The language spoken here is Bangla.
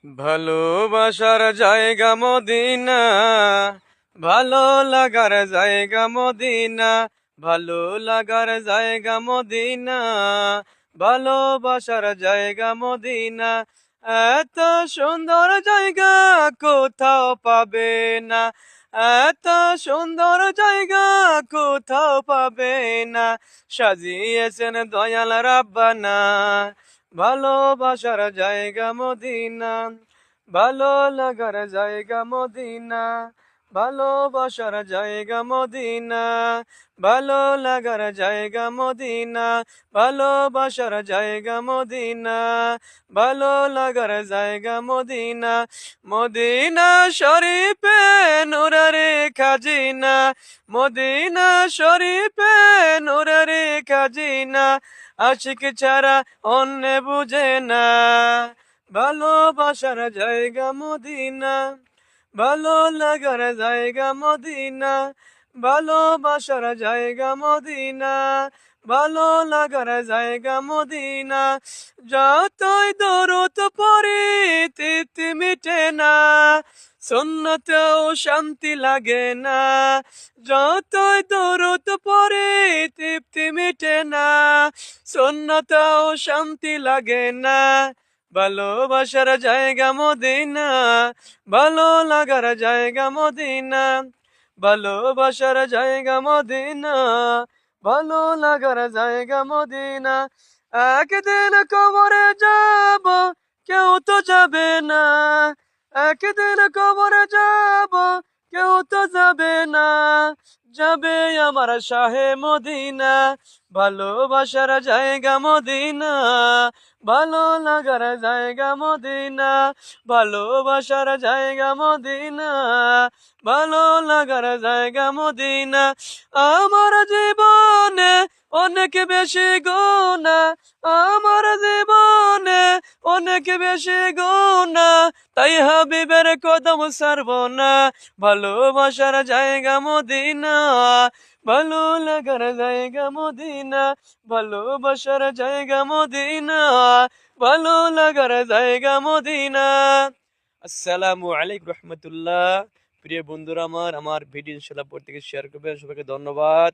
ভালোবাসার জায়গা মদিনা, ভালো লাগার জায়গা মদিনা, ভালো লাগার জায়গা মদিনা, ভালোবাসার জায়গা মদিনা। এত সুন্দর জায়গা কোথাও পাবে না, এত সুন্দর জায়গা কোথাও পাবে না, সাজিয়েছেন দয়াল রাব্বানা। ভালোবাসার জায়গা মদিনা, ভালো লাগার জায়গা মদিনা, ভালোবাসার জায়গা মদিনা, ভালো লাগার জায়গা মদিনা, ভালোবাসার জায়গা মদিনা, ভালো লাগার জায়গা মদিনা। মদিনা শরীফে নুরারে খাজিনা, মদিনা শরীফে নুরারে খাজিনা, আশিক ছাড়া অন্য বুঝে না। ভালোবাসার জায়গা মদিনা, ভালো লাগার জায়গা মদিনা, ভালোবাসার জায়গা মদিনা, ভালো লাগার জায়গা মদিনা। যতই দরুদ পড়ি তৃপ্তি মিটে না, সুন্নতেও শান্তি লাগে না। যতই দরুদ পড়ি তৃপ্তি মিটে না, সুন্নতেও শান্তি লাগে না। ভালোবাসার জায়গা মদিনা, ভালো লাগার জায়গা মদিনা, ভালোবাসার জায়গা মদিনা, ভালো লাগার জায়গা মদিনা। একদিন কবরে যাব, কেউ তো যাবে না, একদিন কবরে যাব, কেউ তো যাবে না, যাবে আমার শাহে মদিনা। ভালোবাসার জায়গা মদিনা, ভালো লাগার জায়গা মদিনা, ভালোবাসার জায়গা মদিনা, ভালো লাগার জায়গা মদিনা। আমার জীবনে অনেক বেশি গুনাহ, আমার জীবনে অনেক বেশি গুনাহ, তাই হাবিবের কদম ছাড়ব না। ভালোবাসার জায়গা মদিনা, ভালো লাগার জায়গা মদিনা, ভালোবাসার জায়গা মদিনা, ভালো লাগার জায়গা মদিনা। আসসালামু আলাইকুম রহমতুল্লাহ। প্রিয় বন্ধুরা, আমার ভিডিও ইনশাআল্লাহ প্রত্যেকে শেয়ার করবেন। সবাইকে ধন্যবাদ।